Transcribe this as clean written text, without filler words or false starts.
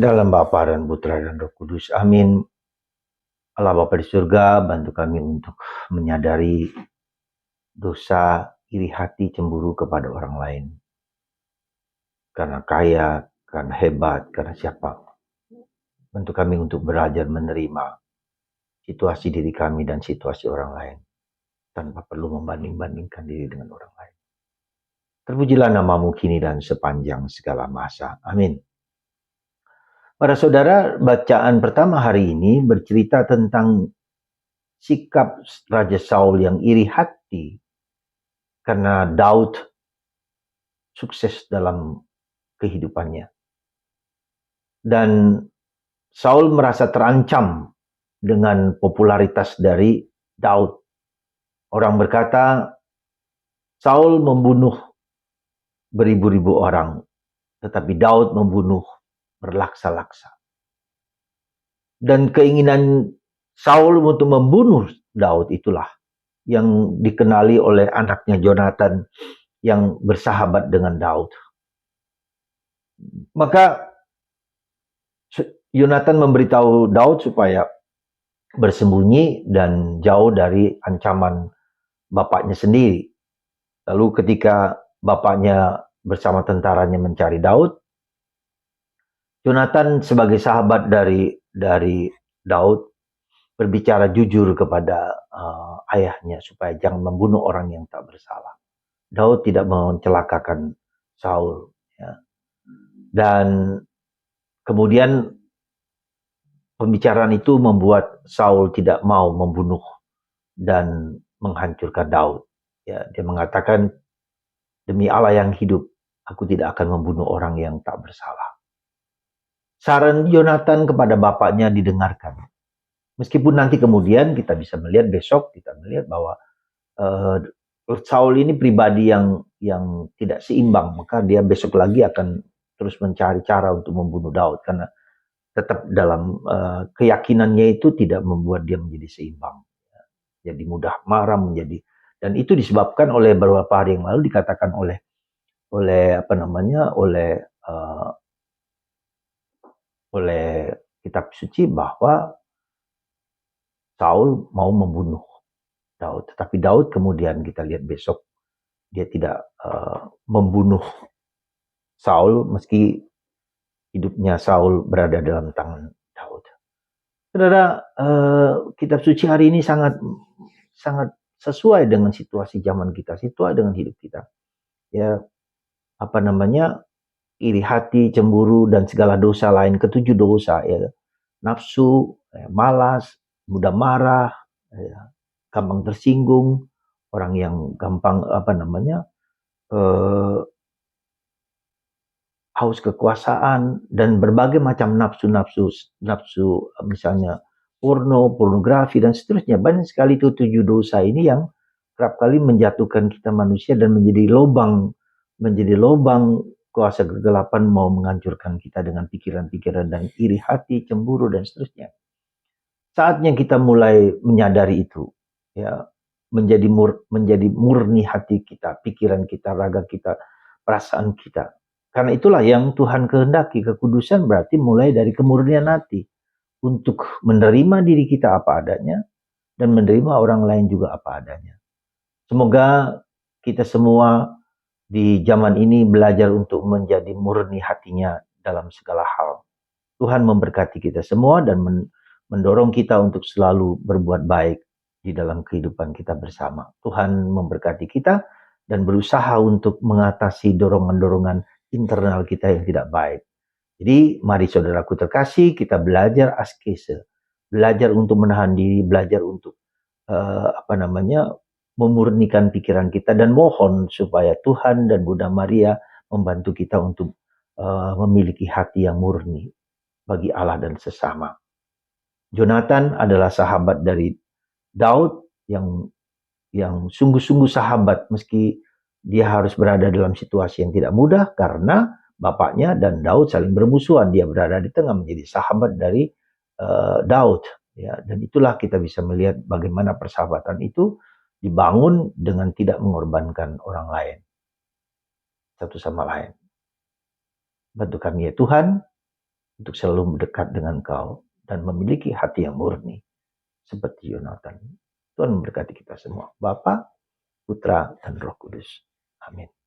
Dalam Bapa dan Putra dan Roh Kudus. Amin. Allah Bapa di surga, bantu kami untuk menyadari dosa, iri hati, cemburu kepada orang lain. Karena kaya, karena hebat, karena siapa. Bantu kami untuk belajar menerima situasi diri kami dan situasi orang lain. Tanpa perlu membanding-bandingkan diri dengan orang lain. Terpujilah namamu kini dan sepanjang segala masa. Amin. Para saudara, bacaan pertama hari ini bercerita tentang sikap Raja Saul yang iri hati karena Daud sukses dalam kehidupannya. Dan Saul merasa terancam dengan popularitas dari Daud. Orang berkata, Saul membunuh beribu-ribu orang, tetapi Daud membunuh berlaksa-laksa. Dan keinginan Saul untuk membunuh Daud itulah yang dikenali oleh anaknya Jonathan yang bersahabat dengan Daud. Maka Yonatan memberitahu Daud supaya bersembunyi dan jauh dari ancaman bapaknya sendiri. Lalu ketika bapaknya bersama tentaranya mencari Daud, Yonatan sebagai sahabat dari Daud berbicara jujur kepada ayahnya supaya jangan membunuh orang yang tak bersalah. Daud tidak mencelakakan Saul. Ya. Dan kemudian pembicaraan itu membuat Saul tidak mau membunuh dan menghancurkan Daud. Ya, dia mengatakan, demi Allah yang hidup, aku tidak akan membunuh orang yang tak bersalah. Saran Yonatan kepada bapaknya didengarkan. Meskipun nanti kemudian kita bisa melihat besok, kita melihat bahwa Saul ini pribadi yang tidak seimbang, maka dia besok lagi akan terus mencari cara untuk membunuh Daud karena tetap dalam keyakinannya itu tidak membuat dia menjadi seimbang. Jadi mudah marah dan itu disebabkan oleh beberapa hari yang lalu dikatakan oleh kitab suci bahwa Saul mau membunuh Daud, tetapi Daud kemudian kita lihat besok dia tidak membunuh Saul meski hidupnya Saul berada dalam tangan Daud. Saudara, kitab suci hari ini sangat sesuai dengan situasi zaman kita, sesuai dengan hidup kita. Ya, iri hati, cemburu dan segala dosa lain, ketujuh dosa, ya, nafsu, malas, mudah marah, ya, gampang tersinggung, orang yang gampang haus kekuasaan dan berbagai macam nafsu misalnya pornografi dan seterusnya. Banyak sekali itu 7 dosa ini yang kerap kali menjatuhkan kita manusia dan menjadi lubang kuasa kegelapan mau menghancurkan kita dengan pikiran-pikiran dan iri hati, cemburu dan seterusnya. Saatnya kita mulai menyadari itu, ya, menjadi murni hati kita, pikiran kita, raga kita, perasaan kita. Karena itulah yang Tuhan kehendaki. Kekudusan berarti mulai dari kemurnian hati untuk menerima diri kita apa adanya dan menerima orang lain juga apa adanya. Semoga kita semua di zaman ini belajar untuk menjadi murni hatinya dalam segala hal. Tuhan memberkati kita semua dan mendorong kita untuk selalu berbuat baik di dalam kehidupan kita bersama. Tuhan memberkati kita dan berusaha untuk mengatasi dorongan-dorongan internal kita yang tidak baik. Jadi mari saudaraku terkasih, kita belajar askese, belajar untuk menahan diri, belajar untuk memurnikan pikiran kita dan mohon supaya Tuhan dan Bunda Maria membantu kita untuk memiliki hati yang murni bagi Allah dan sesama. Jonathan adalah sahabat dari Daud yang sungguh-sungguh sahabat meski dia harus berada dalam situasi yang tidak mudah karena bapaknya dan Daud saling bermusuhan. Dia berada di tengah menjadi sahabat dari Daud. Ya, dan itulah kita bisa melihat bagaimana persahabatan itu dibangun dengan tidak mengorbankan orang lain. Satu sama lain. Bantu kami ya Tuhan, untuk selalu mendekat dengan Kau dan memiliki hati yang murni seperti Yonatan. Tuhan memberkati kita semua. Bapa, Putra, dan Roh Kudus. Amin.